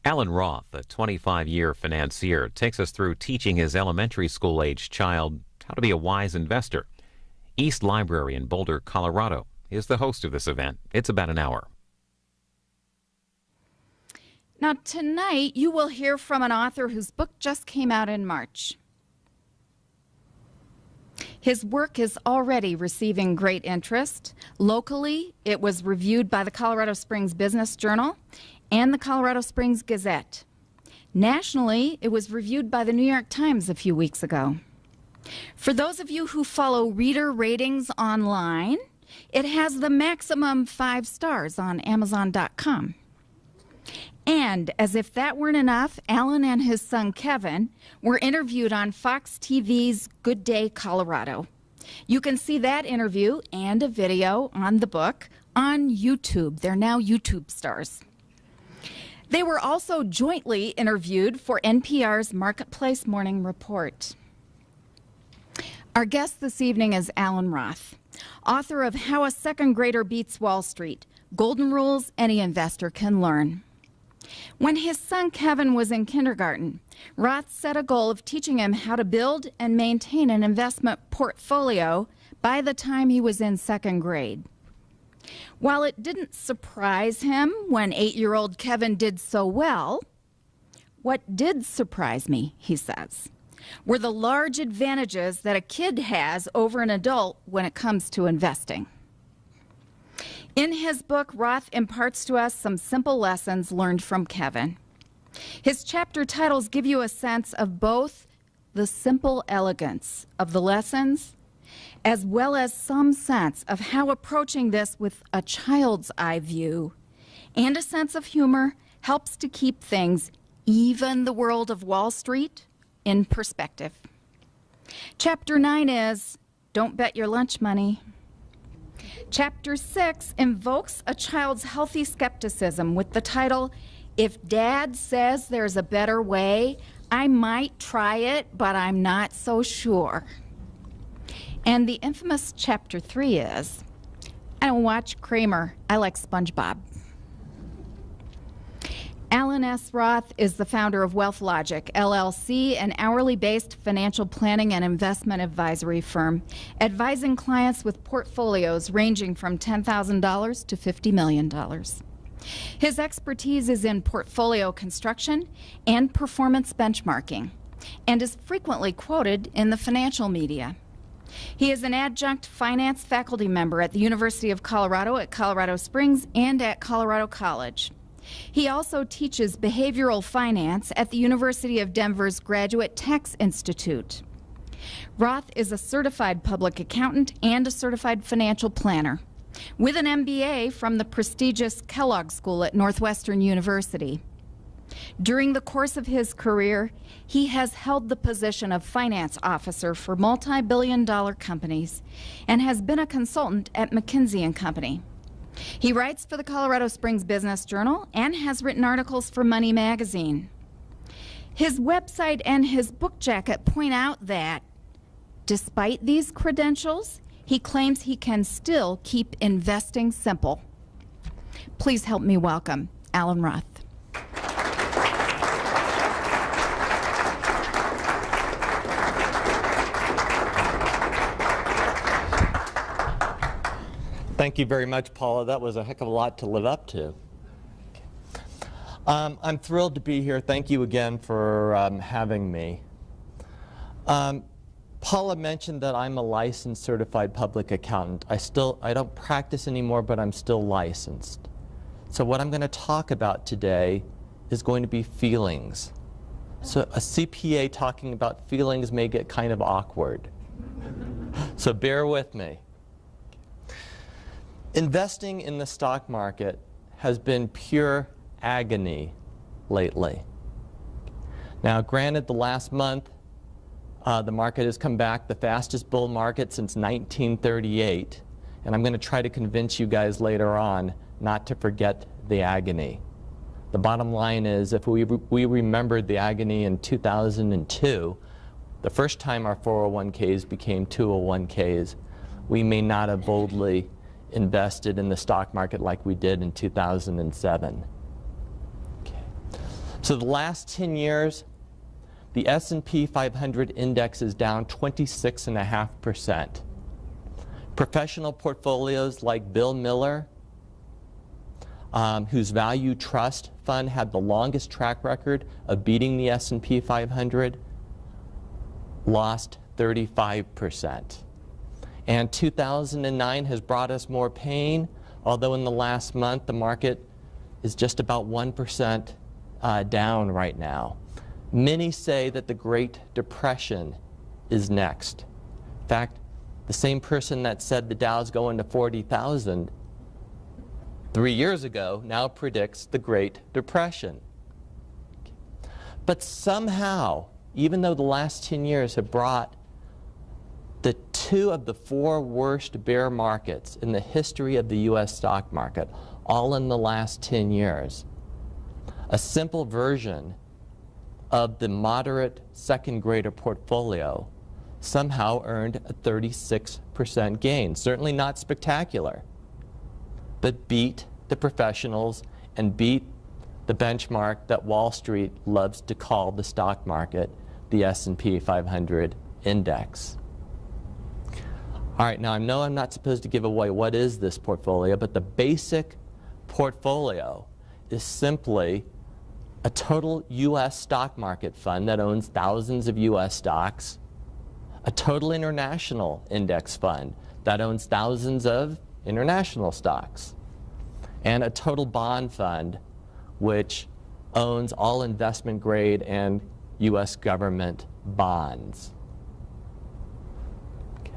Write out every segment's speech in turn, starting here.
Alan Roth, a 25-year financier, takes us through teaching his elementary school-aged child how to be a wise investor. East Library in Boulder, Colorado, is the host of this event. It's about an hour. Now, tonight, you will hear from an author whose book just came out in March. His work is already receiving great interest. Locally, it was reviewed by the Colorado Springs Business Journal and the Colorado Springs Gazette. Nationally, it was reviewed by the New York Times a few weeks ago. For those of you who follow reader ratings online, it has the maximum 5 stars on Amazon.com. And as if that weren't enough, Alan and his son Kevin were interviewed on Fox TV's Good Day Colorado. You can see that interview and a video on the book on YouTube. They're now YouTube stars. They were also jointly interviewed for NPR's Marketplace Morning Report. Our guest this evening is Alan Roth, author of How a Second Grader Beats Wall Street, Golden Rules Any Investor Can Learn. When his son Kevin was in kindergarten, Roth set a goal of teaching him how to build and maintain an investment portfolio by the time he was in 2nd grade. While it didn't surprise him when 8-year-old Kevin did so well, what did surprise me, he says, were the large advantages that a kid has over an adult when it comes to investing. In his book, Roth imparts to us some simple lessons learned from Kevin. His chapter titles give you a sense of both the simple elegance of the lessons as well as some sense of how approaching this with a child's eye view and a sense of humor helps to keep things, even the world of Wall Street, in perspective. Chapter 9 is Don't Bet Your Lunch Money. Chapter 6 invokes a child's healthy skepticism with the title, If Dad Says There's a Better Way, I Might Try It, but I'm Not So Sure. And the infamous Chapter 3 is, I don't watch Kramer, I like SpongeBob. Alan S. Roth is the founder of WealthLogic, LLC, an hourly-based financial planning and investment advisory firm, advising clients with portfolios ranging from $10,000 to $50 million. His expertise is in portfolio construction and performance benchmarking, and is frequently quoted in the financial media. He is an adjunct finance faculty member at the University of Colorado at Colorado Springs and at Colorado College. He also teaches behavioral finance at the University of Denver's Graduate Tax Institute. Roth is a certified public accountant and a certified financial planner, with an MBA from the prestigious Kellogg School at Northwestern University. During the course of his career, he has held the position of finance officer for multi-billion-dollar companies and has been a consultant at McKinsey & Company. He writes for the Colorado Springs Business Journal and has written articles for Money Magazine. His website and his book jacket point out that, despite these credentials, he claims he can still keep investing simple. Please help me welcome Alan Roth. Thank you very much, Paula. That was a heck of a lot to live up to. I'm thrilled to be here. Thank you again for having me. Paula mentioned that I'm a licensed certified public accountant. I don't practice anymore, but I'm still licensed. So what I'm going to talk about today is going to be feelings. So a CPA talking about feelings may get kind of awkward. So bear with me. Investing in the stock market has been pure agony lately. Now, granted, the last month, the market has come back, the fastest bull market since 1938, and I'm going to try to convince you guys later on not to forget the agony. The bottom line is, if we remembered the agony in 2002, the first time our 401ks became 201ks, we may not have boldly invested in the stock market like we did in 2007. Okay. So the last 10 years, the S&P 500 index is down 26.5%. Professional portfolios like Bill Miller, whose Value Trust Fund had the longest track record of beating the S&P 500, lost 35%. And 2009 has brought us more pain, although in the last month the market is just about 1% down right now. Many say that the Great Depression is next. In fact, the same person that said the Dow's going to 40,000 3 years ago now predicts the Great Depression. But somehow, even though the last 10 years have brought the 2 of the 4 worst bear markets in the history of the U.S. stock market, all in the last 10 years, a simple version of the moderate second grader portfolio somehow earned a 36% gain. Certainly not spectacular, but beat the professionals and beat the benchmark that Wall Street loves to call the stock market, the S&P 500 index. All right, now I know I'm not supposed to give away what is this portfolio, but the basic portfolio is simply a total U.S. stock market fund that owns thousands of U.S. stocks, a total international index fund that owns thousands of international stocks, and a total bond fund which owns all investment grade and U.S. government bonds. Okay.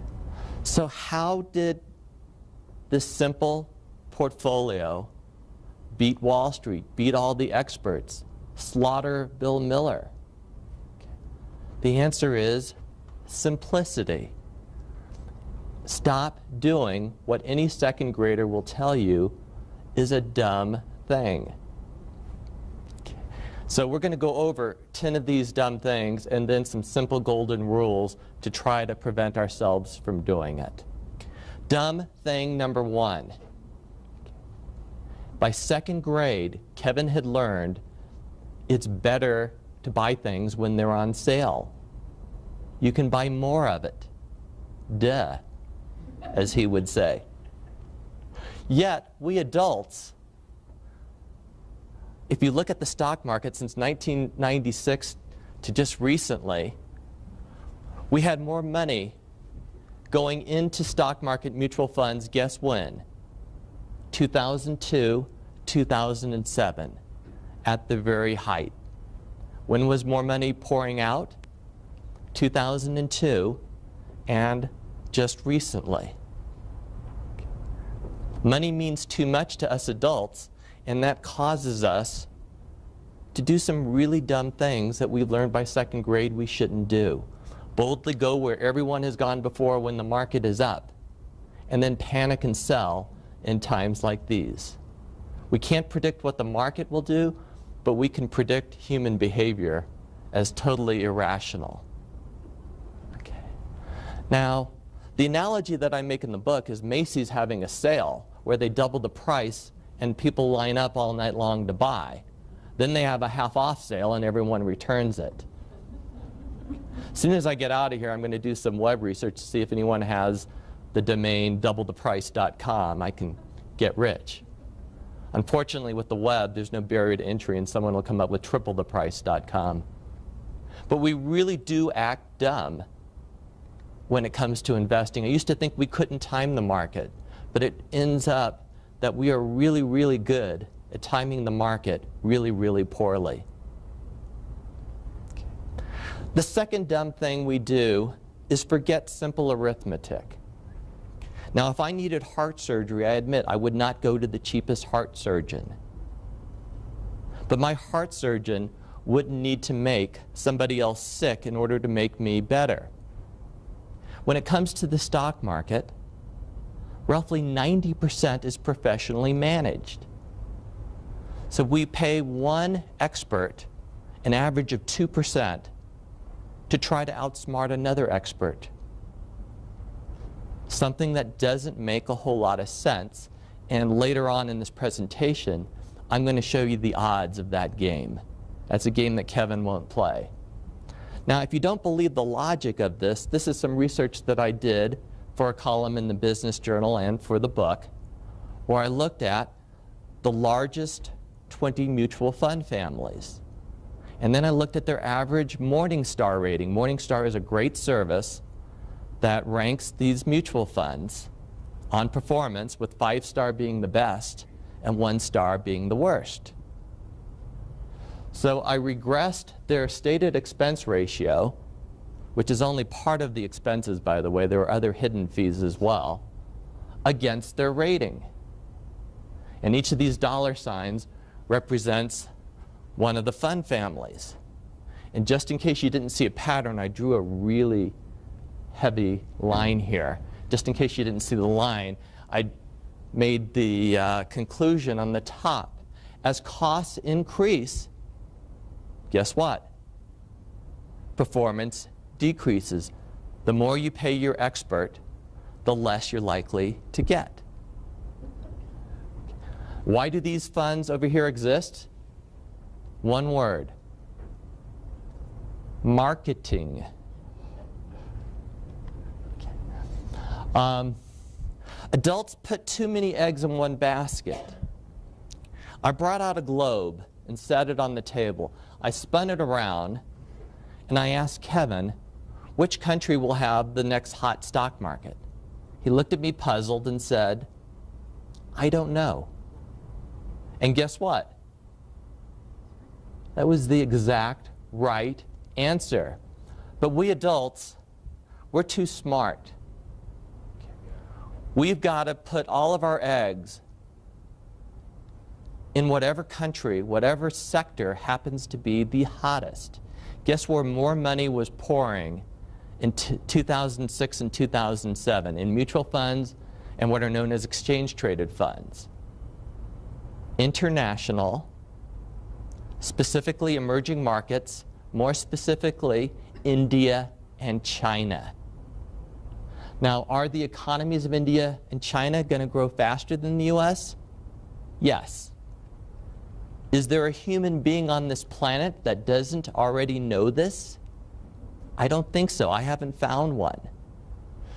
So how did this simple portfolio beat Wall Street, beat all the experts, slaughter Bill Miller? Okay. The answer is simplicity. Stop doing what any second grader will tell you is a dumb thing. Okay. So we're going to go over 10 of these dumb things and then some simple golden rules to try to prevent ourselves from doing it. Dumb thing number 1. By second grade, Kevin had learned it's better to buy things when they're on sale. You can buy more of it. Duh, as he would say. Yet, we adults, if you look at the stock market since 1996 to just recently, we had more money going into stock market mutual funds, guess when? 2002, 2007, at the very height. When was more money pouring out? 2002 and just recently. Money means too much to us adults, and that causes us to do some really dumb things that we've learned by second grade we shouldn't do. Boldly go where everyone has gone before when the market is up, and then panic and sell in times like these. We can't predict what the market will do, but we can predict human behavior as totally irrational. Okay. Now, the analogy that I make in the book is Macy's having a sale where they double the price and people line up all night long to buy. Then they have a half-off sale and everyone returns it. As soon as I get out of here, I'm going to do some web research to see if anyone has the domain doubletheprice.com. I can get rich. Unfortunately, with the web, there's no barrier to entry, and someone will come up with tripletheprice.com. But we really do act dumb when it comes to investing. I used to think we couldn't time the market, but it ends up that we are really, really good at timing the market really, really poorly. Okay. The second dumb thing we do is forget simple arithmetic. Now, if I needed heart surgery, I admit I would not go to the cheapest heart surgeon. But my heart surgeon wouldn't need to make somebody else sick in order to make me better. When it comes to the stock market, roughly 90% is professionally managed. So we pay one expert an average of 2% to try to outsmart another expert. Something that doesn't make a whole lot of sense, and later on in this presentation, I'm going to show you the odds of that game That's a game that Kevin won't play. Now, if you don't believe the logic of this, this is some research that I did for a column in the Business Journal and for the book, where I looked at the largest 20 mutual fund families. And then I looked at their average Morningstar rating. Morningstar is a great service that ranks these mutual funds on performance, with 5-star being the best and 1-star being the worst. So I regressed their stated expense ratio, which is only part of the expenses, by the way, there are other hidden fees as well, against their rating. And each of these dollar signs represents one of the fund families. And just in case you didn't see a pattern, I drew a really heavy line here. Just in case you didn't see the line, I made the conclusion on the top. As costs increase, guess what? Performance decreases. The more you pay your expert, the less you're likely to get. Why do these funds over here exist? One word: marketing. Adults put too many eggs in one basket. I brought out a globe and set it on the table. I spun it around and I asked Kevin, which country will have the next hot stock market? He looked at me puzzled and said, I don't know. And guess what? That was the exact right answer. But we adults, we're too smart. We've got to put all of our eggs in whatever country, whatever sector happens to be the hottest. Guess where more money was pouring in 2006 and 2007? In mutual funds and what are known as exchange-traded funds. International, specifically emerging markets, more specifically India and China. Now, are the economies of India and China going to grow faster than the US? Yes. Is there a human being on this planet that doesn't already know this? I don't think so. I haven't found one.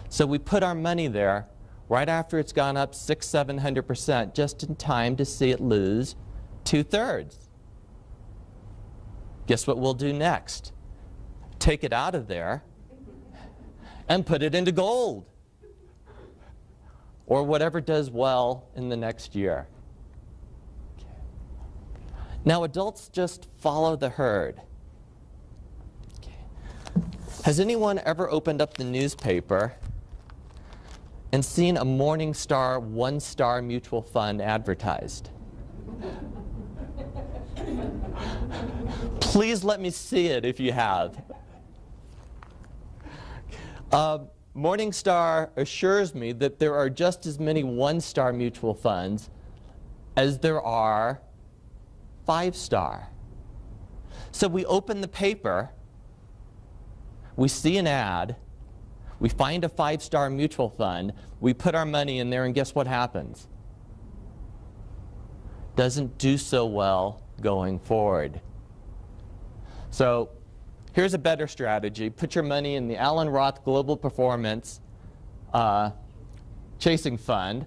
So we put our money there right after it's gone up 600–700%, just in time to see it lose 2/3. Guess what we'll do next? Take it out of there and put it into gold, or whatever does well in the next year. Okay. Now, adults just follow the herd. Okay. Has anyone ever opened up the newspaper and seen a Morningstar 1-star mutual fund advertised? Please let me see it if you have. Morningstar assures me that there are just as many 1-star mutual funds as there are 5-star. So we open the paper, we see an ad, we find a 5-star mutual fund, we put our money in there, and guess what happens? Doesn't do so well going forward. So here's a better strategy. Put your money in the Alan Roth Global Performance Chasing Fund.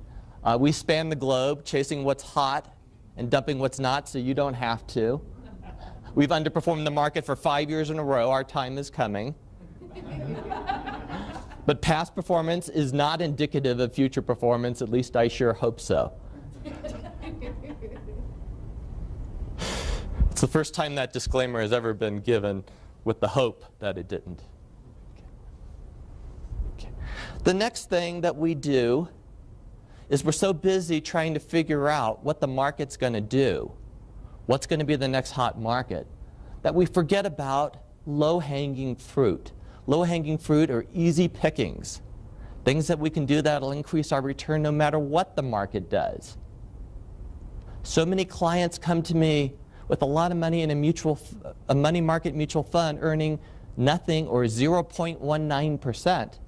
We span the globe, chasing what's hot and dumping what's not, so you don't have to. We've underperformed the market for 5 years in a row. Our time is coming. But past performance is not indicative of future performance. At least I sure hope so. It's the first time that disclaimer has ever been given, with the hope that it didn't. Okay. The next thing that we do is we're so busy trying to figure out what the market's going to do, what's going to be the next hot market, that we forget about low-hanging fruit. Low-hanging fruit are easy pickings, things that we can do that will increase our return no matter what the market does. So many clients come to me with a lot of money in a money market mutual fund earning nothing or 0.19%.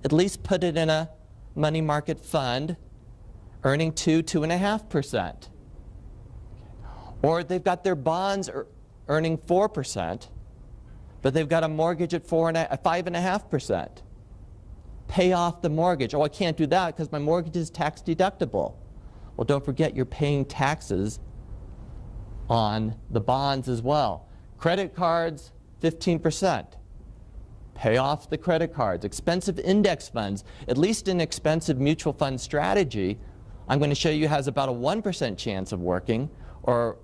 At least put it in a money market fund earning 2–2.5%. Or they've got their bonds earning 4%, but they've got a mortgage at 5.5%. Pay off the mortgage. Oh, I can't do that because my mortgage is tax deductible. Well, don't forget you're paying taxes on the bonds as well. Credit cards, 15%. Pay off the credit cards. Expensive index funds, at least an expensive mutual fund strategy, I'm going to show you has about a 1% chance of working, or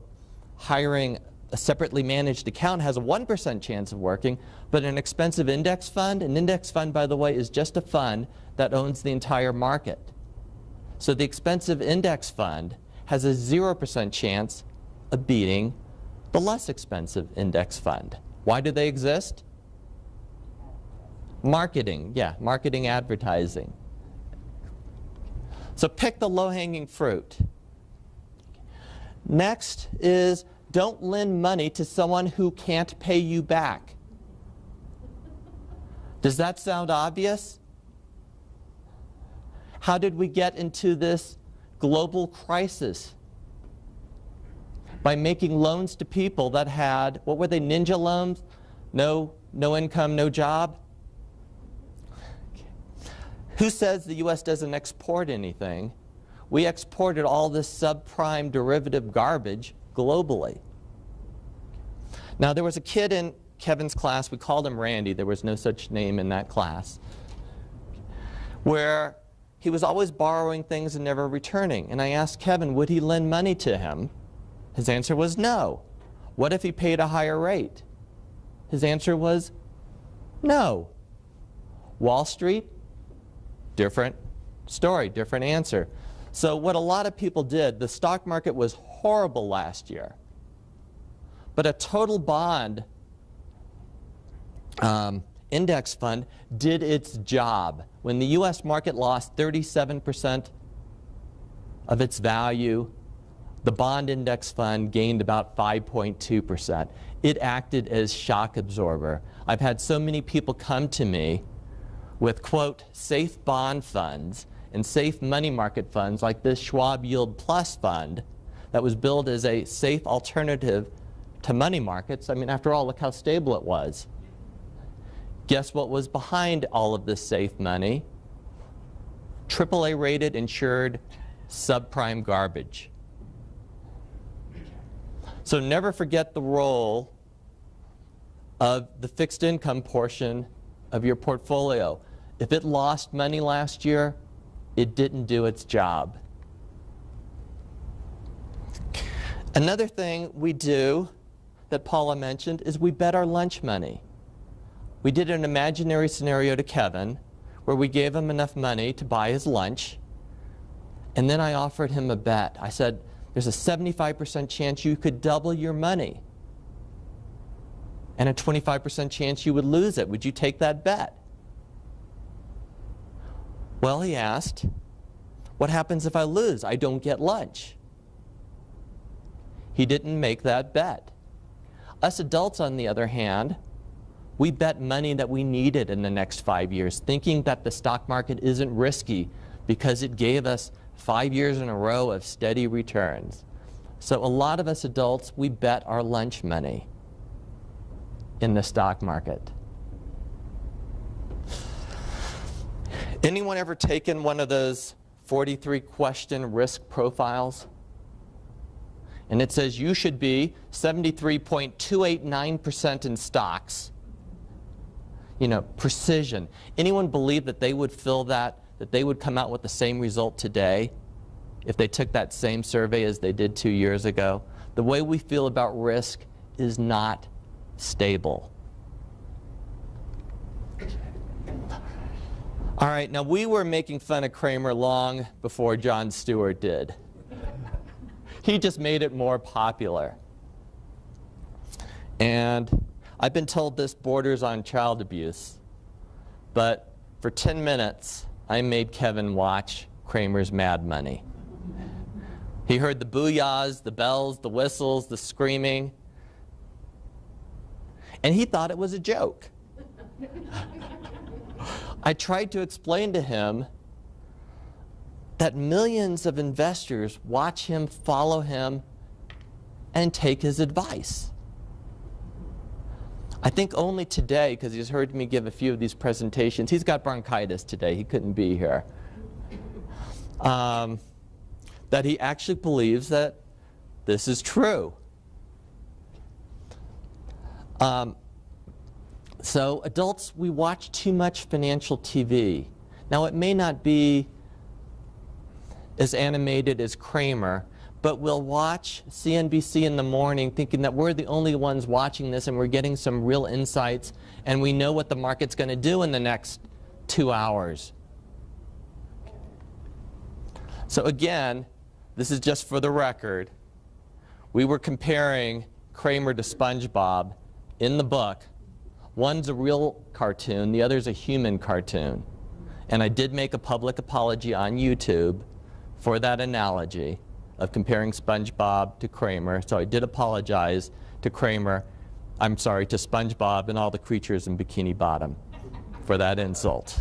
hiring a separately managed account has a 1% chance of working, but an expensive index fund, an index fund, by the way, is just a fund that owns the entire market. So the expensive index fund has a 0% chance of beating the less expensive index fund. Why do they exist? Marketing, yeah, marketing, advertising. So pick the low-hanging fruit. Next is don't lend money to someone who can't pay you back. Does that sound obvious? How did we get into this global crisis? By making loans to people that had, what were they, ninja loans? No income, no job? Who says the U.S. doesn't export anything? We exported all this subprime derivative garbage globally. Now, there was a kid in Kevin's class, we called him Randy, there was no such name in that class, where he was always borrowing things and never returning. And I asked Kevin, would he lend money to him? His answer was no. What if he paid a higher rate? His answer was no. Wall Street? Different story, different answer. So what a lot of people did, the stock market was horrible last year, but a total bond index fund did its job. When the U.S. market lost 37% of its value, the bond index fund gained about 5.2%. It acted as shock absorber. I've had so many people come to me with, quote, safe bond funds and safe money market funds like this Schwab Yield Plus fund that was billed as a safe alternative to money markets. I mean, after all, look how stable it was. Guess what was behind all of this safe money? AAA rated, insured, subprime garbage. So never forget the role of the fixed income portion of your portfolio. If it lost money last year, it didn't do its job. Another thing we do that Paula mentioned is we bet our lunch money. We did an imaginary scenario to Kevin where we gave him enough money to buy his lunch, and then I offered him a bet. I said, there's a 75% chance you could double your money and a 25% chance you would lose it. Would you take that bet? Well, he asked, what happens if I lose? I don't get lunch. He didn't make that bet. Us adults, on the other hand, we bet money that we needed in the next 5 years, thinking that the stock market isn't risky because it gave us 5 years in a row of steady returns. So a lot of us adults, we bet our lunch money in the stock market. Anyone ever taken one of those 43-question risk profiles? And it says you should be 73.289% in stocks. You know, precision. Anyone believe that they would fill that they would come out with the same result today if they took that same survey as they did 2 years ago? The way we feel about risk is not stable. All right, now we were making fun of Cramer long before Jon Stewart did. He just made it more popular. And I've been told this borders on child abuse, but for 10 minutes, I made Kevin watch Cramer's Mad Money. He heard the booyahs, the bells, the whistles, the screaming, and he thought it was a joke. I tried to explain to him that millions of investors watch him, follow him, and take his advice. I think only today, because he's heard me give a few of these presentations, he's got bronchitis today, he couldn't be here, that he actually believes that this is true. So adults, we watch too much financial TV. Now it may not be as animated as Cramer, but we'll watch CNBC in the morning thinking that we're the only ones watching this and we're getting some real insights and we know what the market's going to do in the next 2 hours. So again, this is just for the record. We were comparing Cramer to SpongeBob in the book. One's a real cartoon, the other's a human cartoon. And I did make a public apology on YouTube for that analogy of comparing SpongeBob to Cramer. So I did apologize to Cramer, I'm sorry, to SpongeBob and all the creatures in Bikini Bottom for that insult.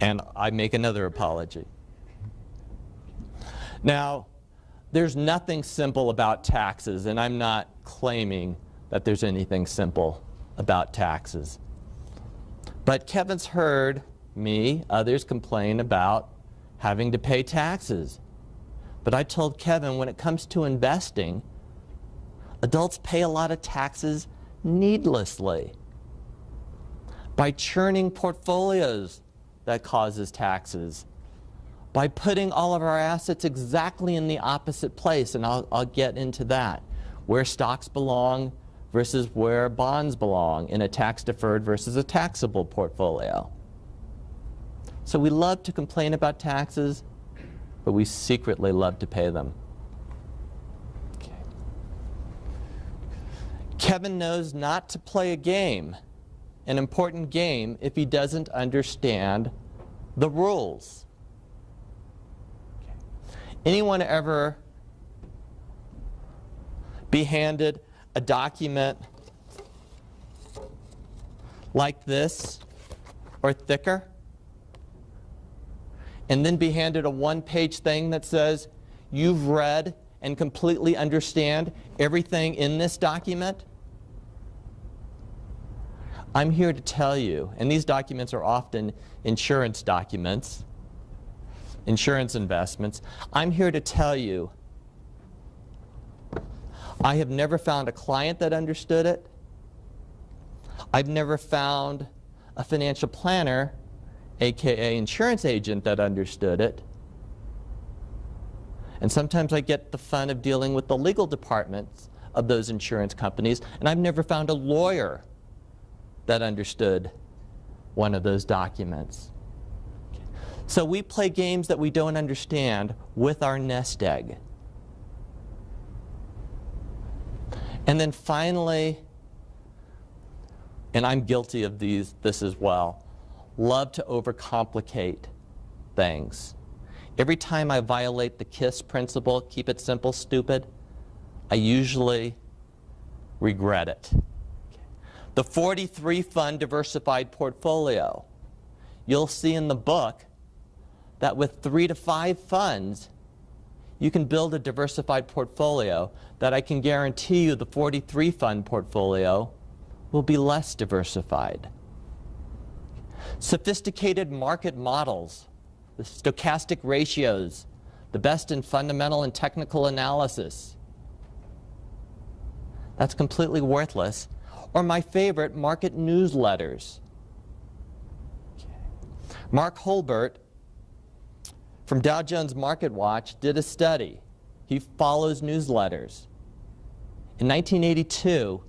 And I make another apology. Now, there's nothing simple about taxes, and I'm not claiming that there's anything simple about taxes. But Kevin's heard me, others complain about having to pay taxes. But I told Kevin, when it comes to investing, adults pay a lot of taxes needlessly. By churning portfolios, that causes taxes. By putting all of our assets exactly in the opposite place, and I'll get into that, where stocks belong versus where bonds belong in a tax-deferred versus a taxable portfolio. So we love to complain about taxes, but we secretly love to pay them. Okay. Kevin knows not to play a game, an important game, if he doesn't understand the rules. Okay. Anyone ever be handed a document like this or thicker, and then be handed a one-page thing that says, you've read and completely understand everything in this document? I'm here to tell you, and these documents are often insurance documents, insurance investments. I'm here to tell you, I have never found a client that understood it. I've never found a financial planner, aka insurance agent, that understood it. And sometimes I get the fun of dealing with the legal departments of those insurance companies, and I've never found a lawyer that understood one of those documents. So we play games that we don't understand with our nest egg. And then finally, and I'm guilty of this as well, love to overcomplicate things. Every time I violate the KISS principle, keep it simple, stupid, I usually regret it. The 43 fund diversified portfolio. You'll see in the book that with 3 to 5 funds, you can build a diversified portfolio that I can guarantee you the 43 fund portfolio will be less diversified. Sophisticated market models, the stochastic ratios, the best in fundamental and technical analysis. That's completely worthless. Or my favorite, market newsletters. Okay. Mark Holbert from Dow Jones Market Watch did a study. He follows newsletters. In 1982,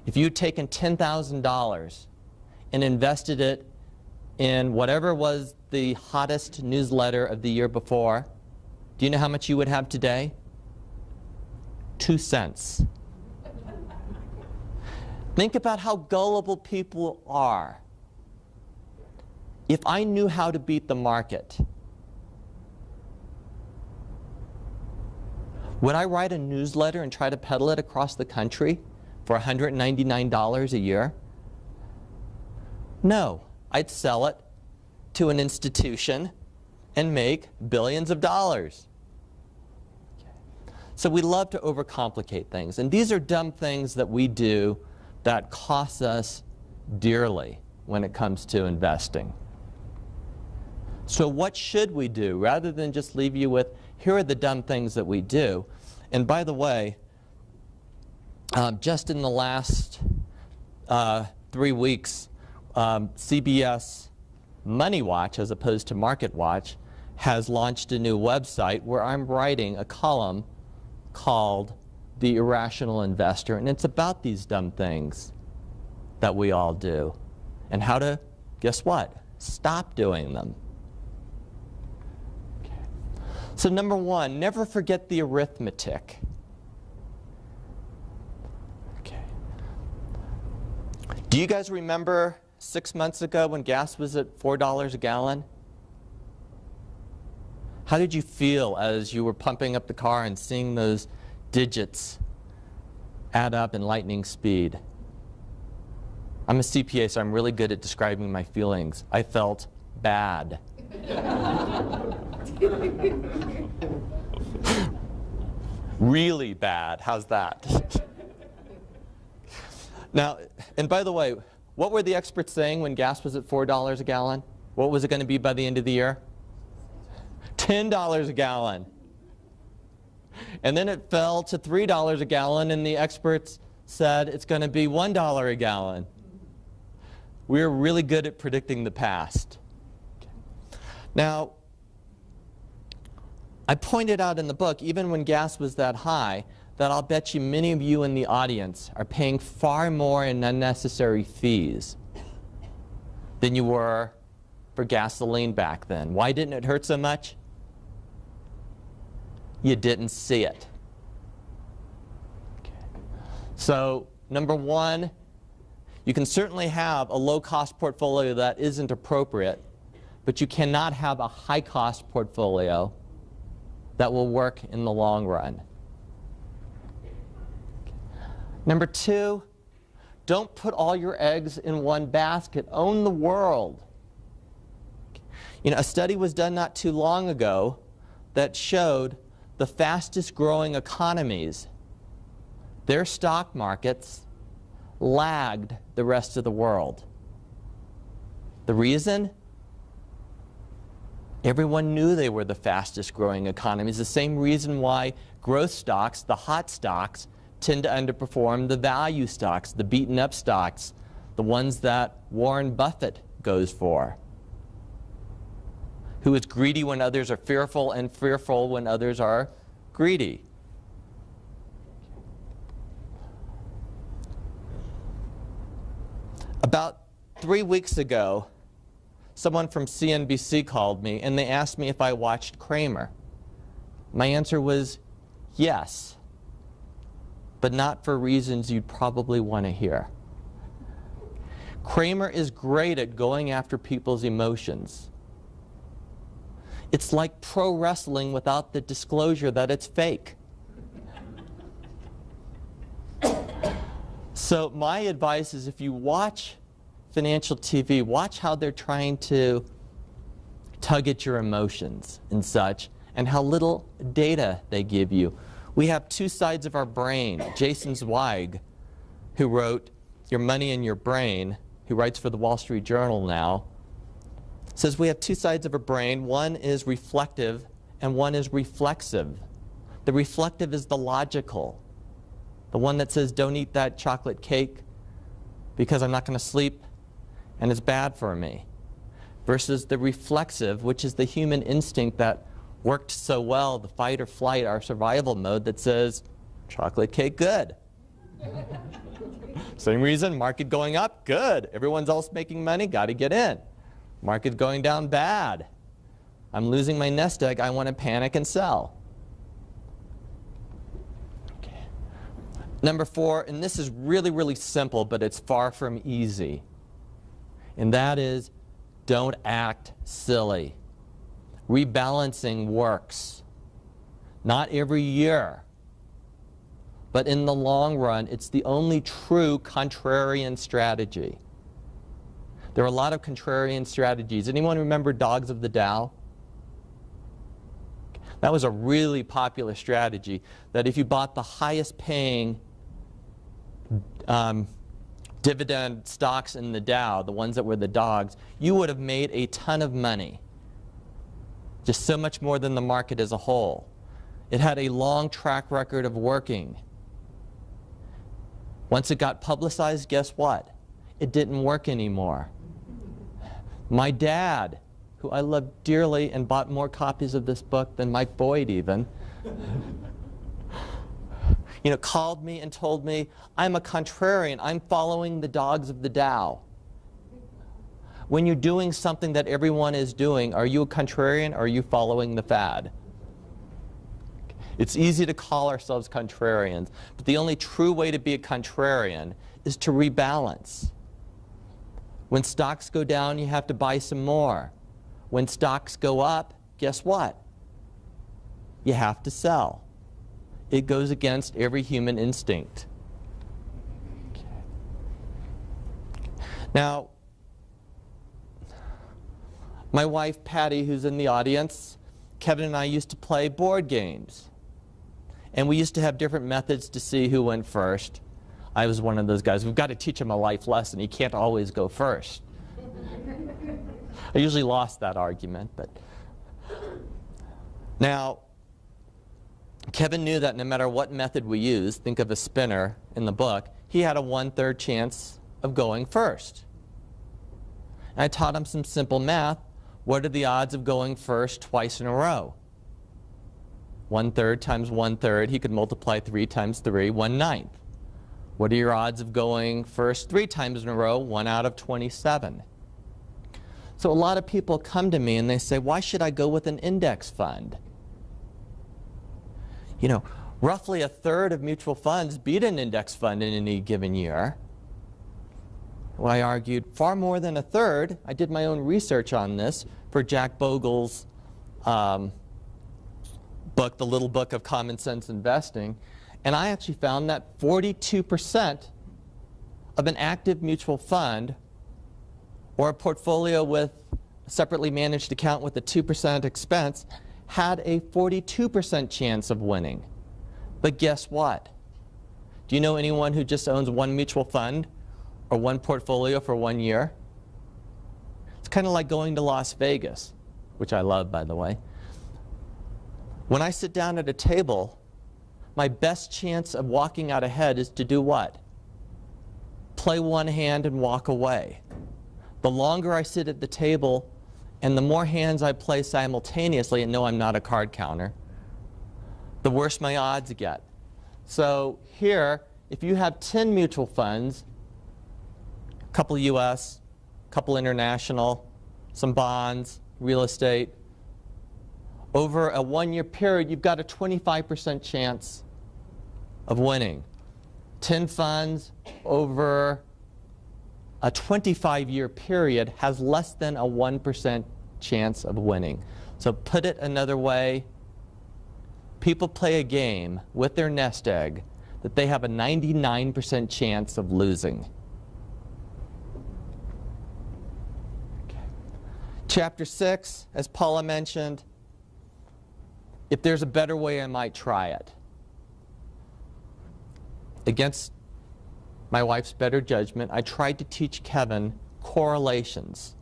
if you'd taken $10,000 and invested it in whatever was the hottest newsletter of the year before, do you know how much you would have today? 2 cents. Think about how gullible people are. If I knew how to beat the market, would I write a newsletter and try to peddle it across the country for $199 a year? No, I'd sell it to an institution and make billions of dollars. Okay. So we love to overcomplicate things, and these are dumb things that we do that costs us dearly when it comes to investing. So what should we do? Rather than just leave you with, here are the dumb things that we do. And by the way, just in the last 3 weeks, CBS Money Watch, as opposed to Market Watch, has launched a new website where I'm writing a column called The Irrational Investor, and it's about these dumb things that we all do and how to, guess what, stop doing them. Okay. So number one, never forget the arithmetic. Okay. Do you guys remember 6 months ago when gas was at $4 a gallon? How did you feel as you were pumping up the car and seeing those digits add up in lightning speed? I'm a CPA, so I'm really good at describing my feelings. I felt bad. Really bad. How's that? Now, and by the way, what were the experts saying when gas was at $4 a gallon? What was it going to be by the end of the year? $10 a gallon. And then it fell to $3 a gallon, and the experts said it's going to be $1 a gallon. We're really good at predicting the past. Okay. Now, I pointed out in the book, even when gas was that high, that I'll bet you many of you in the audience are paying far more in unnecessary fees than you were for gasoline back then. Why didn't it hurt so much? You didn't see it. Okay. So, number one, you can certainly have a low-cost portfolio that isn't appropriate, but you cannot have a high-cost portfolio that will work in the long run. Number two, don't put all your eggs in one basket. Own the world. You know, a study was done not too long ago that showed the fastest growing economies, their stock markets lagged the rest of the world. The reason? Everyone knew they were the fastest growing economies. The same reason why growth stocks, the hot stocks, tend to underperform the value stocks, the beaten up stocks, the ones that Warren Buffett goes for, who is greedy when others are fearful and fearful when others are greedy. About 3 weeks ago, someone from CNBC called me and they asked me if I watched Cramer. My answer was yes, but not for reasons you'd probably want to hear. Cramer is great at going after people's emotions. It's like pro wrestling without the disclosure that it's fake. So my advice is, if you watch financial TV, watch how they're trying to tug at your emotions and such, and how little data they give you. We have two sides of our brain. Jason Zweig, who wrote Your Money in Your Brain, who writes for the Wall Street Journal now, says we have two sides of a brain. One is reflective and one is reflexive. The reflective is the logical, the one that says don't eat that chocolate cake because I'm not going to sleep and it's bad for me, versus the reflexive, which is the human instinct that worked so well, the fight or flight, our survival mode, that says chocolate cake, good. Same reason, market going up, good. Everyone's else making money, got to get in. Market going down, bad. I'm losing my nest egg, I want to panic and sell. Okay. Number four, and this is really, really simple, but it's far from easy, and that is don't act silly. Rebalancing works. Not every year, but in the long run, it's the only true contrarian strategy. There are a lot of contrarian strategies. Anyone remember Dogs of the Dow? That was a really popular strategy, that if you bought the highest paying dividend stocks in the Dow, the ones that were the dogs, you would have made a ton of money. Just so much more than the market as a whole. It had a long track record of working. Once it got publicized, guess what? It didn't work anymore. My dad, who I love dearly and bought more copies of this book than Mike Boyd even, called me and told me, I'm a contrarian. I'm following the dogs of the Dow. When you're doing something that everyone is doing, are you a contrarian or are you following the fad? It's easy to call ourselves contrarians, but the only true way to be a contrarian is to rebalance. When stocks go down, you have to buy some more. When stocks go up, guess what? You have to sell. It goes against every human instinct. Okay. Now, my wife, Patty, who's in the audience, Kevin and I used to play board games. And we used to have different methods to see who went first. I was one of those guys. We've got to teach him a life lesson. He can't always go first. I usually lost that argument, but... Now, Kevin knew that no matter what method we used, think of a spinner in the book, he had a 1/3 chance of going first. And I taught him some simple math. What are the odds of going first twice in a row? 1/3 times 1/3, he could multiply 3 times 3, 1/9. What are your odds of going first 3 times in a row? 1 out of 27. So a lot of people come to me and they say, why should I go with an index fund? Roughly 1/3 of mutual funds beat an index fund in any given year. Well, I argued far more than 1/3. I did my own research on this for Jack Bogle's book, The Little Book of Common Sense Investing. And I actually found that 42% of an active mutual fund or a portfolio with a separately managed account with a 2% expense had a 42% chance of winning. But guess what? Do you know anyone who just owns one mutual fund or one portfolio for 1 year? It's kind of like going to Las Vegas, which I love, by the way. When I sit down at a table, my best chance of walking out ahead is to do what? Play one hand and walk away. The longer I sit at the table and the more hands I play simultaneously, and no, I'm not a card counter, the worse my odds get. So here, if you have 10 mutual funds, a couple US, a couple international, some bonds, real estate, over a 1-year period, you've got a 25% chance of winning. 10 funds over a 25-year period has less than a 1% chance of winning. So put it another way, people play a game with their nest egg that they have a 99% chance of losing. Okay. Chapter 6, as Paula mentioned, if there's a better way, I might try it. Against my wife's better judgment, I tried to teach Kevin correlations.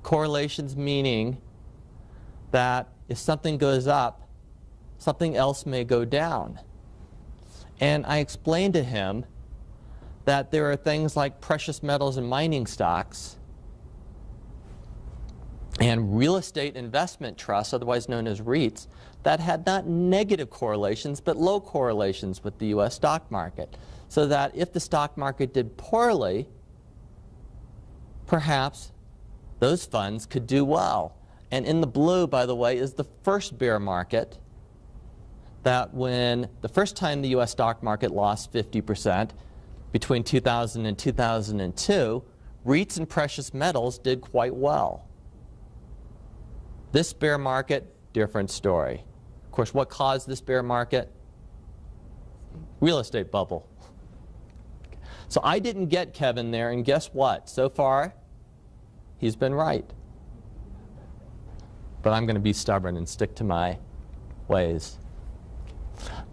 Correlations meaning that if something goes up, something else may go down. And I explained to him that there are things like precious metals and mining stocks and real estate investment trusts, otherwise known as REITs, that had not negative correlations but low correlations with the US stock market. So that if the stock market did poorly, perhaps those funds could do well. And in the blue, by the way, is the first bear market, that when the first time the US stock market lost 50% between 2000 and 2002, REITs and precious metals did quite well. This bear market, different story. Of course, what caused this bear market? Real estate bubble. So I didn't get Kevin there, and guess what? So far, he's been right. But I'm going to be stubborn and stick to my ways.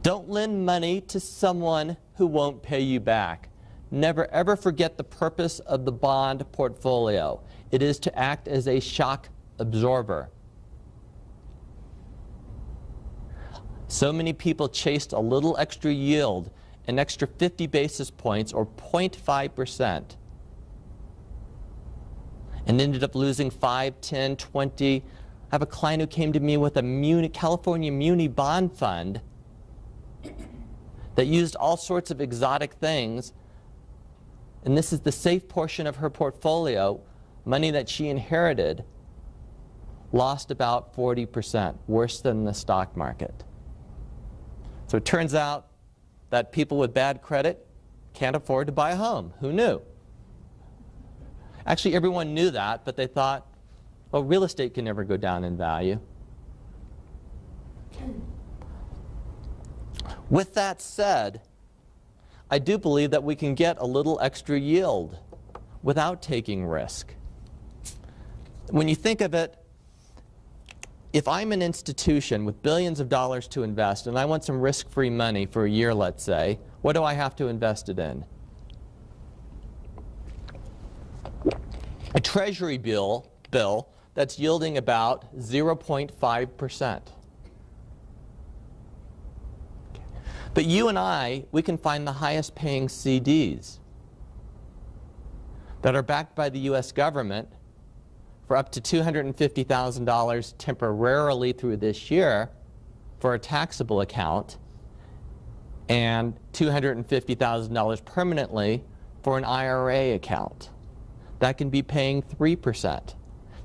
Don't lend money to someone who won't pay you back. never ever forget the purpose of the bond portfolio. It is to act as a shock absorber. So many people chased a little extra yield, an extra 50 basis points or 0.5%, and ended up losing 5, 10, 20. I have a client who came to me with a California Muni bond fund that used all sorts of exotic things, and this is the safe portion of her portfolio, money that she inherited, lost about 40%, worse than the stock market. So it turns out that people with bad credit can't afford to buy a home. Who knew? Actually, everyone knew that, but they thought, well, real estate can never go down in value. With that said, I do believe that we can get a little extra yield without taking risk. When you think of it, if I'm an institution with billions of dollars to invest and I want some risk-free money for a year, let's say, what do I have to invest it in? A treasury bill that's yielding about 0.5%. But you and I, we can find the highest paying CDs that are backed by the US government for up to $250,000 temporarily through this year for a taxable account and $250,000 permanently for an IRA account. That can be paying 3%.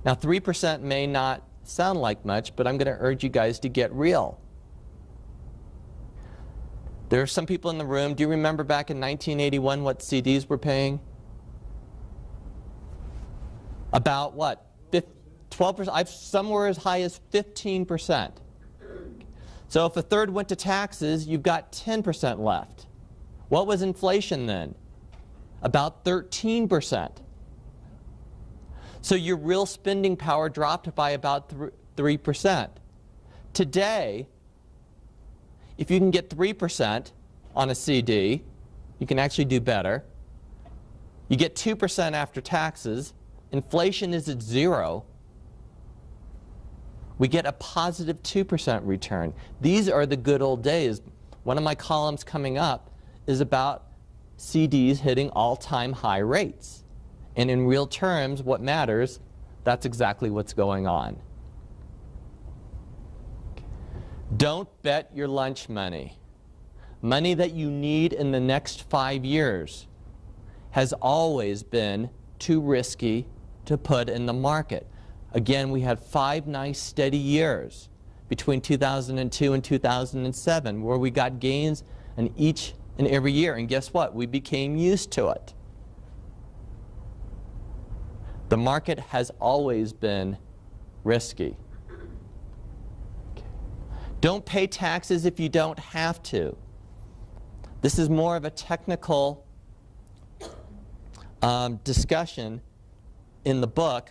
Now 3% may not sound like much, but I'm going to urge you guys to get real. There are some people in the room, do you remember back in 1981 what CDs were paying? About what? 12%? I've somewhere as high as 15%. So if a third went to taxes, you've got 10% left. What was inflation then? About 13%. So your real spending power dropped by about 3%. Today, if you can get 3% on a CD, you can actually do better. You get 2% after taxes. Inflation is at 0. We get a positive 2% return. These are the good old days. One of my columns coming up is about CDs hitting all-time high rates. And in real terms, what matters, that's exactly what's going on. Don't bet your lunch money. Money that you need in the next 5 years has always been too risky to put in the market. Again, we had 5 nice steady years between 2002 and 2007 where we got gains in each and every year. And guess what? We became used to it. The market has always been risky. Don't pay taxes if you don't have to. This is more of a technical discussion in the book,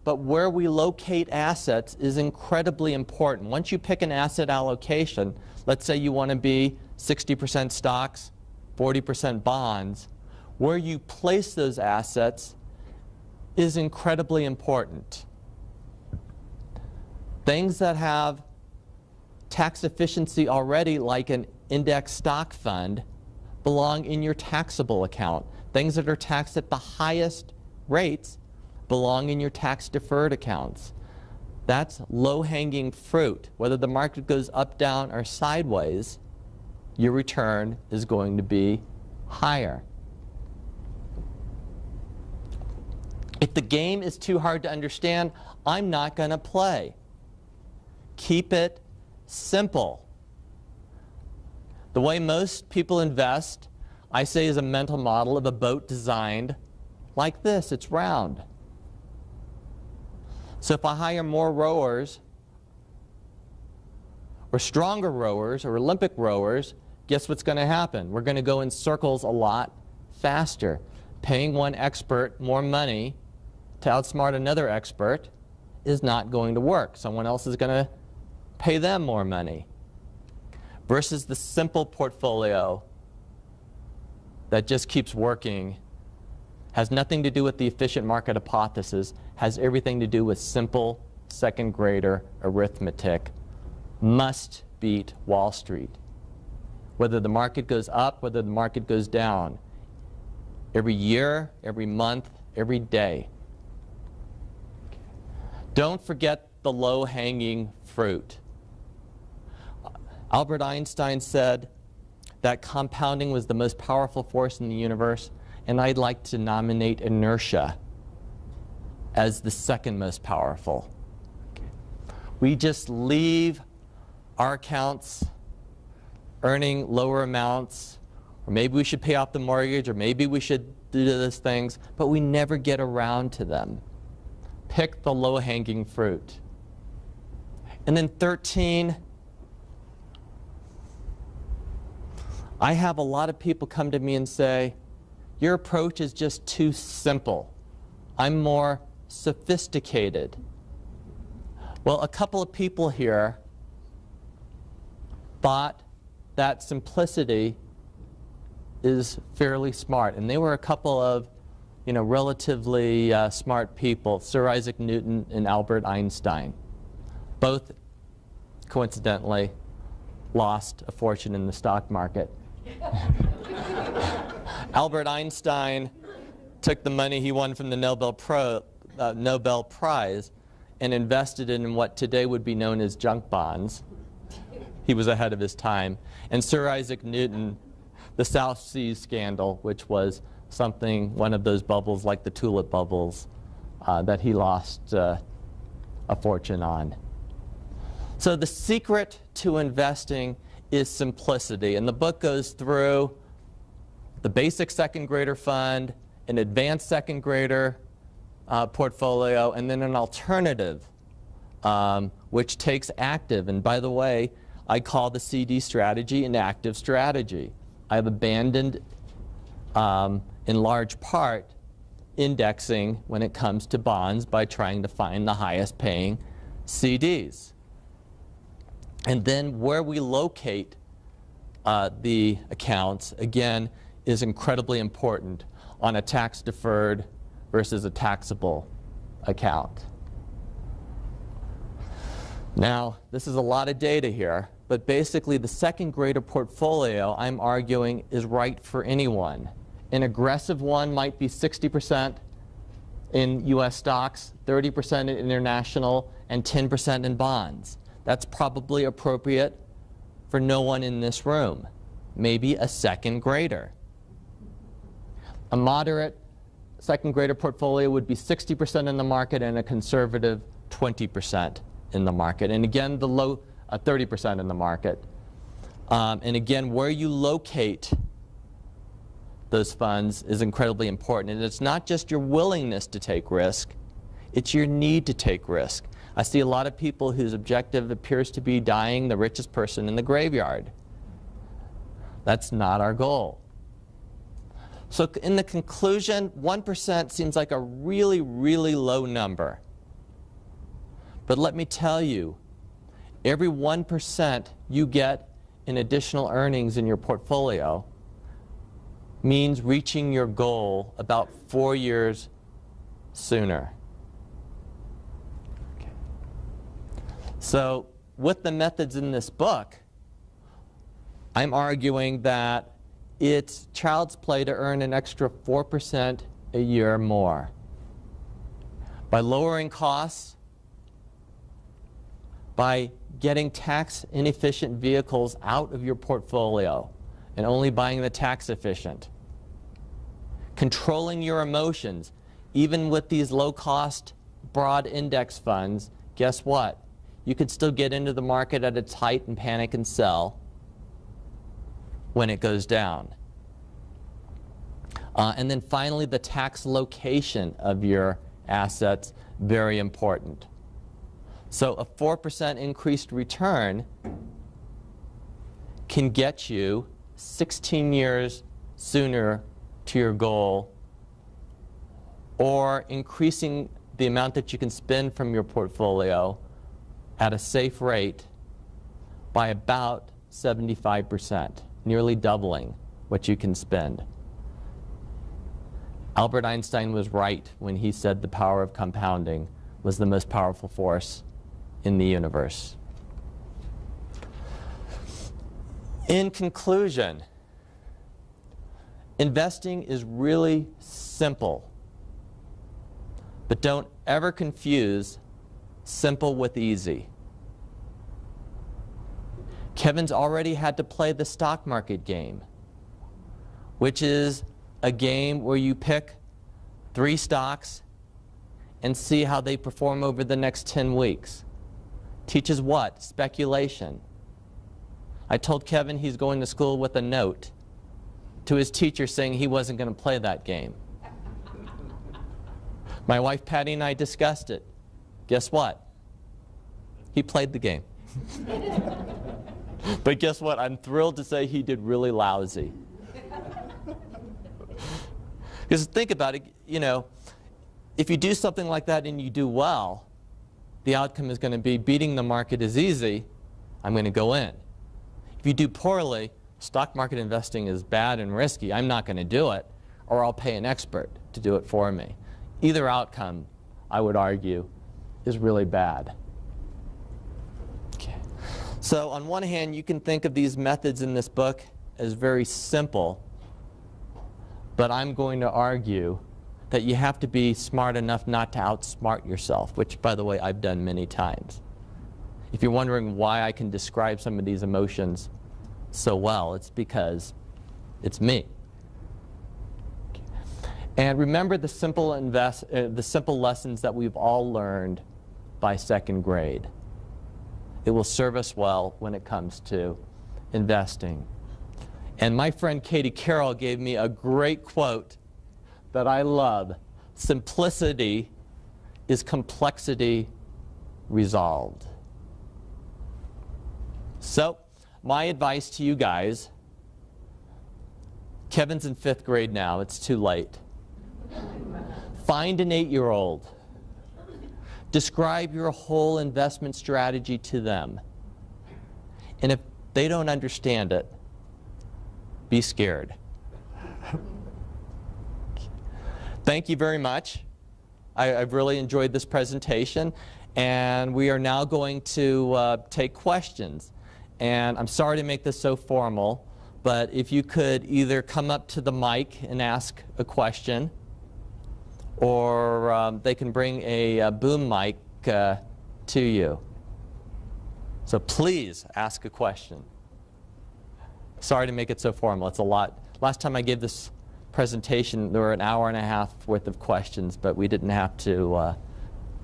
but where we locate assets is incredibly important. Once you pick an asset allocation, let's say you want to be 60% stocks, 40% bonds, where you place those assets is incredibly important. Things that have tax efficiency already, like an index stock fund, belong in your taxable account. Things that are taxed at the highest rates belong in your tax-deferred accounts. That's low-hanging fruit. Whether the market goes up, down, or sideways, your return is going to be higher. If the game is too hard to understand, I'm not going to play. Keep it simple. The way most people invest, I say, is a mental model of a boat designed like this. It's round. So if I hire more rowers, or stronger rowers, or Olympic rowers, guess what's going to happen? We're going to go in circles a lot faster. Paying one expert more money to outsmart another expert is not going to work. Someone else is going to pay them more money. Versus the simple portfolio that just keeps working, has nothing to do with the efficient market hypothesis, has everything to do with simple second grader arithmetic, must beat Wall Street. Whether the market goes up, whether the market goes down, every year, every month, every day. Don't forget the low-hanging fruit. Albert Einstein said that compounding was the most powerful force in the universe, and I'd like to nominate inertia as the second most powerful. We just leave our accounts earning lower amounts, or maybe we should pay off the mortgage, or maybe we should do those things, but we never get around to them. Pick the low-hanging fruit. And then 13, I have a lot of people come to me and say, your approach is just too simple. I'm more sophisticated. Well, a couple of people here thought that simplicity is fairly smart, and they were a couple of relatively smart people, Sir Isaac Newton and Albert Einstein. Both, coincidentally, lost a fortune in the stock market. Albert Einstein took the money he won from the Nobel Prize and invested it in what today would be known as junk bonds. He was ahead of his time. And Sir Isaac Newton, the South Seas scandal, which was one of those bubbles like the tulip bubbles that he lost a fortune on. So the secret to investing is simplicity. And the book goes through the basic second grader fund, an advanced second grader portfolio, and then an alternative, which takes active. And by the way, I call the CD strategy an active strategy. I've abandoned, in large part, indexing when it comes to bonds by trying to find the highest paying CDs. And then where we locate the accounts, again, is incredibly important on a tax-deferred versus a taxable account. Now, this is a lot of data here, but basically the second grader portfolio, I'm arguing, is right for anyone. An aggressive one might be 60% in US stocks, 30% in international, and 10% in bonds. That's probably appropriate for no one in this room. Maybe a second grader. A moderate second grader portfolio would be 60% in the market and a conservative 20% in the market. And again, the low 30% in the market. And again, where you locate those funds is incredibly important. And it's not just your willingness to take risk, it's your need to take risk. I see a lot of people whose objective appears to be dying the richest person in the graveyard. That's not our goal. So in the conclusion, 1% seems like a really, really low number. But let me tell you, every 1% you get in additional earnings in your portfolio means reaching your goal about 4 years sooner. Okay. So with the methods in this book, I'm arguing that it's child's play to earn an extra 4% a year more. By lowering costs, by getting tax inefficient vehicles out of your portfolio and only buying the tax efficient. Controlling your emotions, even with these low-cost, broad index funds, guess what? You could still get into the market at its height and panic and sell when it goes down. And then finally, the tax location of your assets, very important. So a 4% increased return can get you 16 years sooner to your goal, or increasing the amount that you can spend from your portfolio at a safe rate by about 75%, nearly doubling what you can spend. Albert Einstein was right when he said the power of compounding was the most powerful force in the universe. In conclusion, investing is really simple, but don't ever confuse simple with easy. Kevin's already had to play the stock market game, which is a game where you pick 3 stocks and see how they perform over the next 10 weeks. Teaches what? Speculation. I told Kevin he's going to school with a note to his teacher saying he wasn't going to play that game. My wife Patty and I discussed it. Guess what? He played the game. But guess what? I'm thrilled to say he did really lousy. Because think about it, you know, if you do something like that and you do well, the outcome is going to be beating the market is easy, I'm going to go in. If you do poorly, stock market investing is bad and risky, I'm not going to do it, or I'll pay an expert to do it for me. Either outcome, I would argue, is really bad. Okay. So on one hand, you can think of these methods in this book as very simple, but I'm going to argue that you have to be smart enough not to outsmart yourself, which, by the way, I've done many times. If you're wondering why I can describe some of these emotions so well, it's because it's me. And remember the simple lessons that we've all learned by 2nd grade. It will serve us well when it comes to investing. And my friend Katie Carroll gave me a great quote that I love. Simplicity is complexity resolved. So, my advice to you guys, Kevin's in 5th grade now, it's too late. Find an 8-year-old. Describe your whole investment strategy to them. And if they don't understand it, be scared. Thank you very much. I've really enjoyed this presentation, and we are now going to take questions. And I'm sorry to make this so formal, but if you could either come up to the mic and ask a question, or they can bring a boom mic to you. So please ask a question. Sorry to make it so formal. It's a lot. Last time I gave this presentation, there were an hour and a half worth of questions, but we didn't have to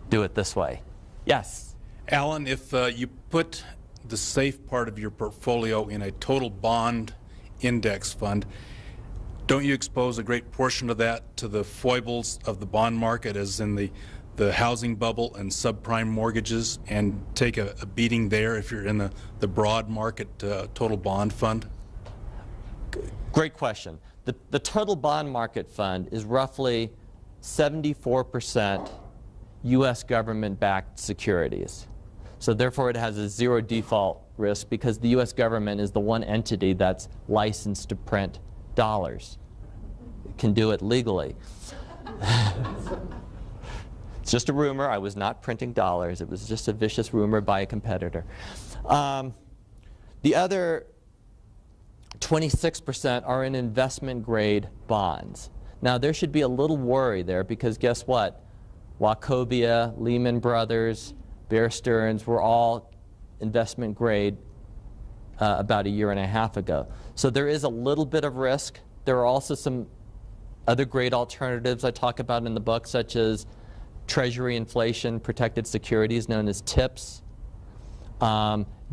do it this way. Yes? Alan, if you put the safe part of your portfolio in a total bond index fund, don't you expose a great portion of that to the foibles of the bond market, as in the housing bubble and subprime mortgages, and take a beating there if you're in the broad market total bond fund? Great question. The total bond market fund is roughly 74% U.S. government-backed securities. So therefore it has a zero default risk because the U.S. government is the one entity that's licensed to print dollars. It can do it legally. It's just a rumor. I was not printing dollars. It was just a vicious rumor by a competitor. The other 26% are in investment-grade bonds. Now, there should be a little worry there because guess what? Wachovia, Lehman Brothers, Bear Stearns were all investment-grade about a year and a half ago. So there is a little bit of risk. There are also some other great alternatives I talk about in the book, such as Treasury inflation protected securities known as TIPS.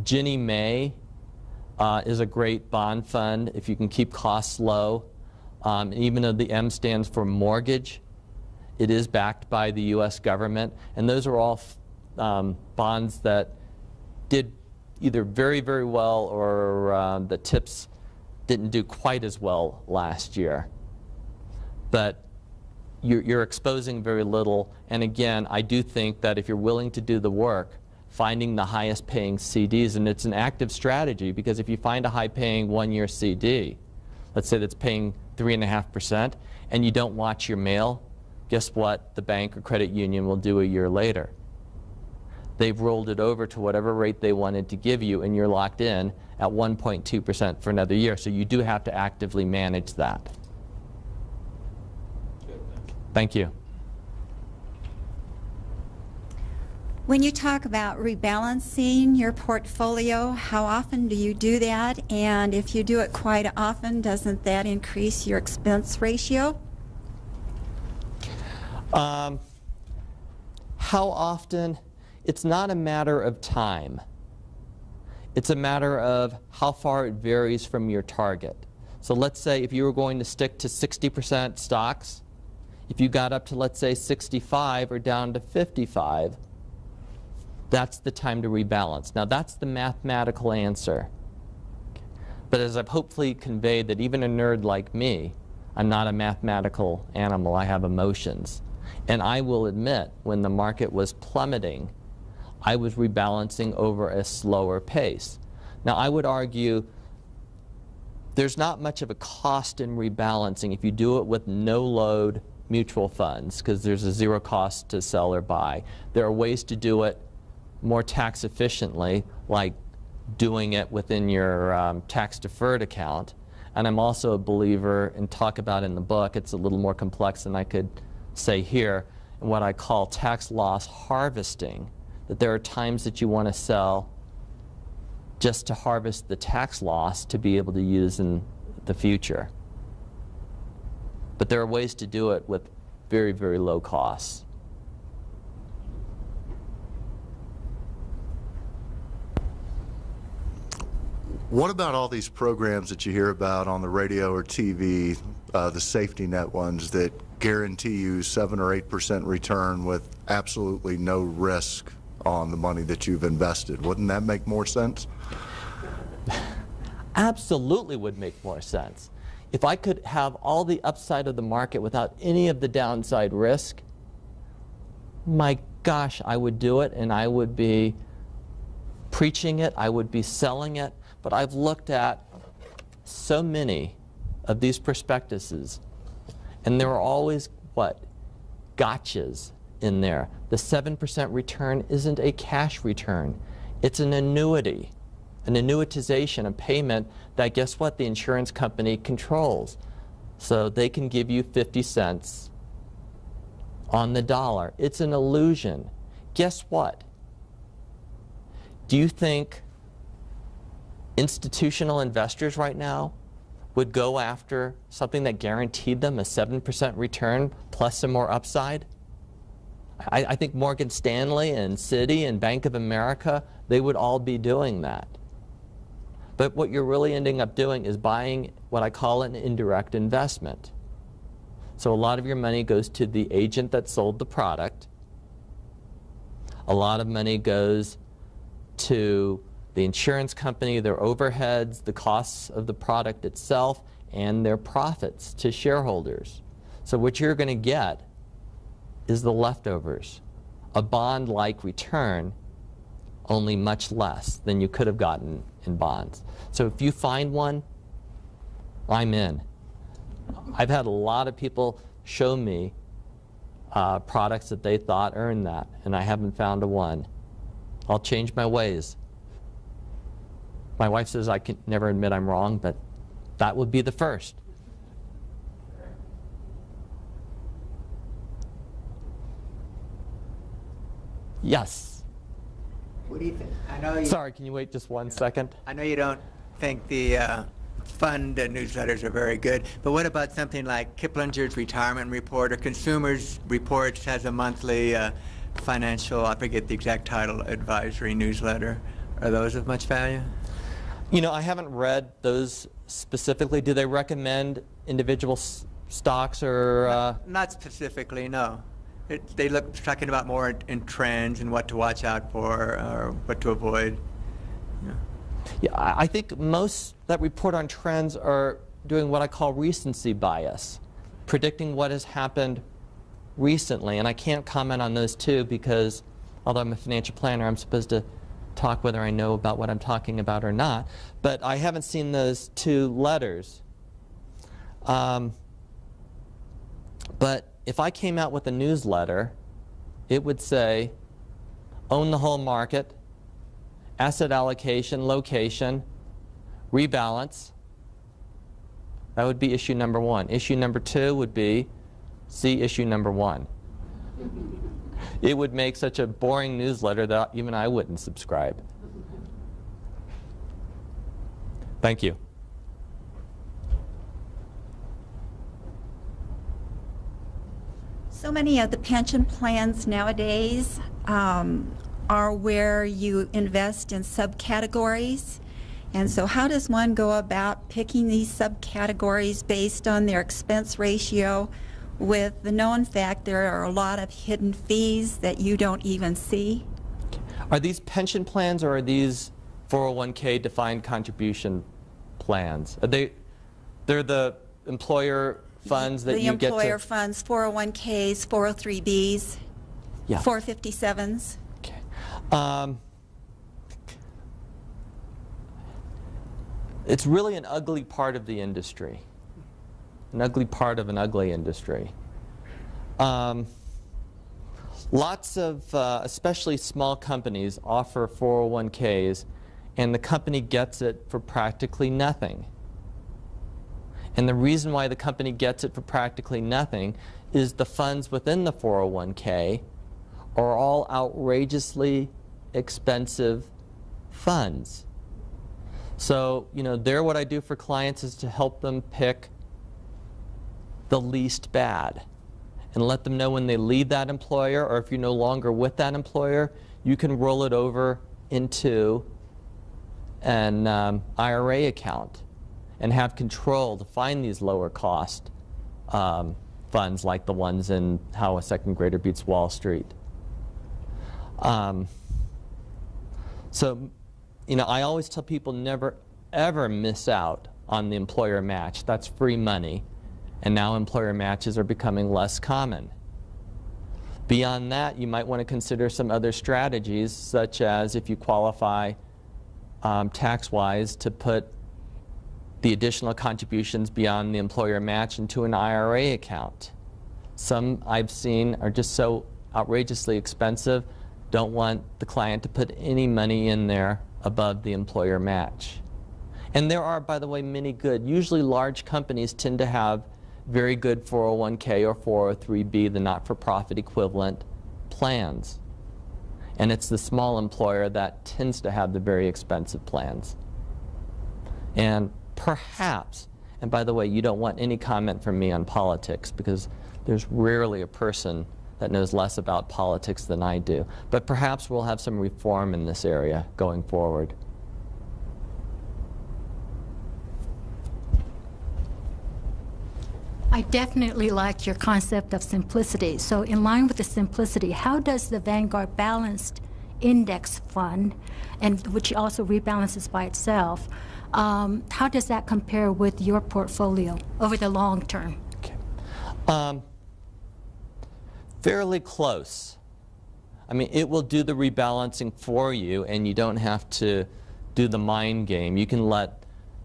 Ginnie Mae is a great bond fund if you can keep costs low. Even though the M stands for mortgage, it is backed by the U.S. government. And those are all bonds that did either very, very well or the TIPS didn't do quite as well last year. But you're exposing very little. And again, I do think that if you're willing to do the work, finding the highest paying CDs, and it's an active strategy because if you find a high paying 1-year CD, let's say that's paying 3.5%, and you don't watch your mail, guess what the bank or credit union will do a year later? They've rolled it over to whatever rate they wanted to give you, and you're locked in at 1.2% for another year. So you do have to actively manage that. Thank you. When you talk about rebalancing your portfolio, how often do you do that? And if you do it quite often, doesn't that increase your expense ratio? How often? It's not a matter of time. It's a matter of how far it varies from your target. So let's say if you were going to stick to 60% stocks, if you got up to, let's say, 65 or down to 55, that's the time to rebalance. Now, that's the mathematical answer. But as I've hopefully conveyed, that even a nerd like me, I'm not a mathematical animal. I have emotions. And I will admit, when the market was plummeting, I was rebalancing over a slower pace. Now, I would argue there's not much of a cost in rebalancing if you do it with no-load mutual funds, because there's a zero cost to sell or buy. There are ways to do it more tax efficiently, like doing it within your tax-deferred account. And I'm also a believer, and talk about in the book, it's a little more complex than I could say here, in what I call tax loss harvesting, that there are times that you want to sell just to harvest the tax loss to be able to use in the future. But there are ways to do it with very, very low costs. What about all these programs that you hear about on the radio or TV, the safety net ones that guarantee you 7 or 8% return with absolutely no risk on the money that you've invested? Wouldn't that make more sense? Absolutely would make more sense. If I could have all the upside of the market without any of the downside risk, my gosh, I would do it, and I would be preaching it, I would be selling it. But I've looked at so many of these prospectuses, and there are always, what, gotchas in there. The 7% return isn't a cash return. It's an annuity, an annuitization, a payment that, guess what, the insurance company controls. So they can give you 50 cents on the dollar. It's an illusion. Guess what? Do you think institutional investors right now would go after something that guaranteed them a 7% return plus some more upside? I think Morgan Stanley and Citi and Bank of America, they would all be doing that. But what you're really ending up doing is buying what I call an indirect investment. So a lot of your money goes to the agent that sold the product. A lot of money goes to the insurance company, their overheads, the costs of the product itself, and their profits to shareholders. So what you're going to get is the leftovers, a bond-like return, only much less than you could have gotten in bonds. So if you find one, I'm in. I've had a lot of people show me products that they thought earned that, and I haven't found a one. I'll change my ways. My wife says I can never admit I'm wrong, but that would be the first. Yes. What do you think? I know you, Sorry, can you wait just 1 second? I know you don't think the fund newsletters are very good, but what about something like Kiplinger's Retirement Report or Consumers Reports has a monthly financial, I forget the exact title, advisory newsletter? Are those of much value? You know, I haven't read those specifically. Do they recommend individual stocks or? Not specifically, no. They look talking about more in trends and what to watch out for or what to avoid. Yeah, I think most that report on trends are doing what I call recency bias, predicting what has happened recently. And I can't comment on those two because, although I'm a financial planner, I'm supposed to talk whether I know about what I'm talking about or not. But I haven't seen those two letters. But if I came out with a newsletter, it would say, own the whole market, asset allocation, location, rebalance. That would be issue number 1. Issue number 2 would be, see issue number 1. It would make such a boring newsletter that even I wouldn't subscribe. Thank you. So many of the pension plans nowadays are where you invest in subcategories. And so how does one go about picking these subcategories based on their expense ratio, with the known fact there are a lot of hidden fees that you don't even see? Are these pension plans, or are these 401k defined contribution plans? They're the employer funds that you get to... The employer funds, 401ks, 403bs, Yeah. 457s. Okay. It's really an ugly part of the industry. An ugly part of an ugly industry. Lots of, especially small companies, offer 401ks, and the company gets it for practically nothing. And the reason why the company gets it for practically nothing is the funds within the 401k are all outrageously expensive funds. So, there what I do for clients is to help them pick the least bad and let them know when they leave that employer, or if you're no longer with that employer, you can roll it over into an IRA account and have control to find these lower cost funds, like the ones in How a Second Grader Beats Wall Street. So, I always tell people never ever miss out on the employer match. That's free money, and now employer matches are becoming less common. Beyond that, you might want to consider some other strategies, such as if you qualify tax-wise to put the additional contributions beyond the employer match into an IRA account. Some I've seen are just so outrageously expensive, don't want the client to put any money in there above the employer match. And there are, by the way, many good. Usually large companies tend to have very good 401k or 403b, the not-for-profit equivalent plans. And it's the small employer that tends to have the very expensive plans. And perhaps, and by the way, you don't want any comment from me on politics, because there's rarely a person that knows less about politics than I do. But perhaps we'll have some reform in this area going forward. I definitely like your concept of simplicity. So in line with the simplicity, how does the Vanguard Balanced Index Fund, and which also rebalances by itself, how does that compare with your portfolio over the long term? Okay. Fairly close. I mean, it will do the rebalancing for you, and you don't have to do the mind game. You can let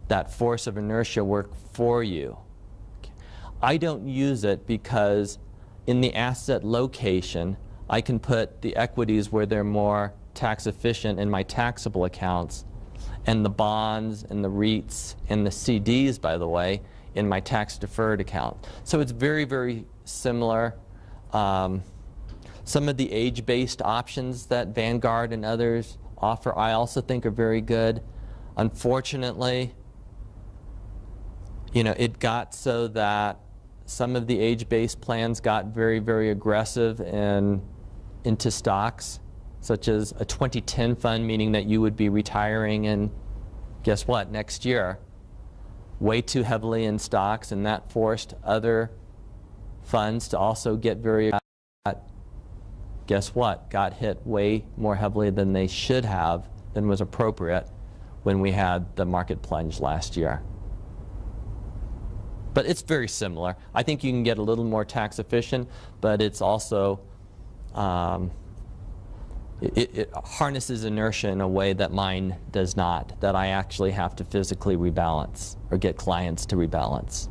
that force of inertia work for you. Okay. I don't use it because in the asset location, I can put the equities where they're more tax efficient in my taxable accounts, and the bonds and the REITs and the CDs, by the way, in my tax deferred account. So it's very, very similar. Some of the age-based options that Vanguard and others offer, I also think are very good. Unfortunately, it got so that some of the age-based plans got very, very aggressive into stocks, such as a 2010 fund, meaning that you would be retiring in, guess what, next year, way too heavily in stocks, and that forced other funds to also get very, guess what, got hit way more heavily than they should have, than was appropriate when we had the market plunge last year. But it's very similar. I think you can get a little more tax efficient, but it's also, it harnesses inertia in a way that mine does not, that I actually have to physically rebalance or get clients to rebalance.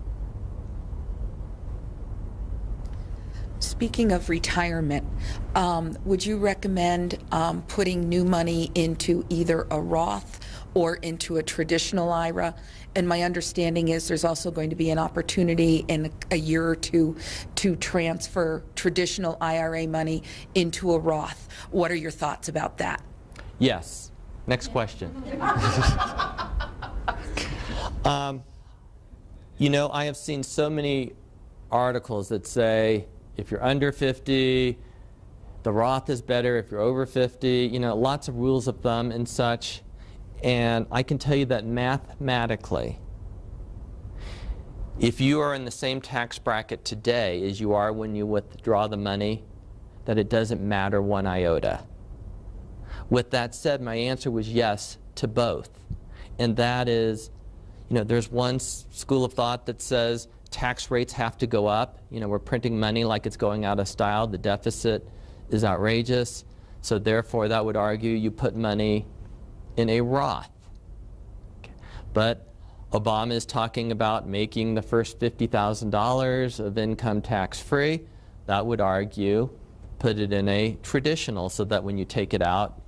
Speaking of retirement, would you recommend putting new money into either a Roth or into a traditional IRA? And my understanding is there's also going to be an opportunity in a year or two to transfer traditional IRA money into a Roth. What are your thoughts about that? Yes. Next question. You know, I have seen so many articles that say if you're under 50, the Roth is better. If you're over 50, you know, lots of rules of thumb and such. And I can tell you that mathematically, if you are in the same tax bracket today as you are when you withdraw the money, that it doesn't matter one iota. With that said, my answer was yes to both. And that is, you know, there's one school of thought that says tax rates have to go up. You know, we're printing money like it's going out of style. The deficit is outrageous. So therefore, that would argue you put money in a Roth. Okay. But Obama is talking about making the first $50,000 of income tax-free. That would argue put it in a traditional so that when you take it out,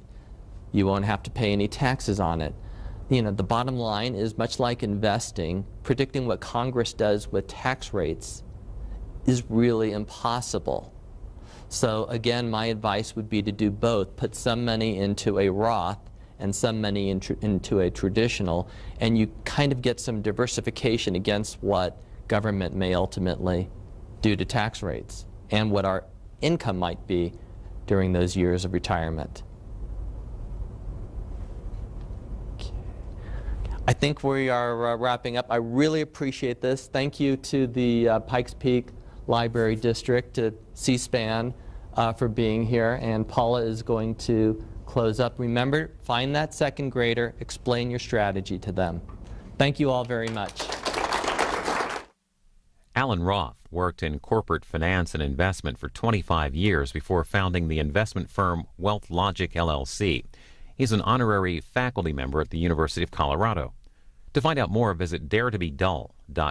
you won't have to pay any taxes on it. You know, the bottom line is, much like investing, predicting what Congress does with tax rates is really impossible. So again, my advice would be to do both. Put some money into a Roth and some money into a traditional, and you kind of get some diversification against what government may ultimately do to tax rates and what our income might be during those years of retirement. I think we are wrapping up. I really appreciate this. Thank you to the Pikes Peak Library District, to C-SPAN for being here, and Paula is going to close up. Remember, find that second grader, explain your strategy to them. Thank you all very much. Alan Roth worked in corporate finance and investment for 25 years before founding the investment firm Wealth Logic LLC. He's an honorary faculty member at the University of Colorado. To find out more, visit daretobedull.com.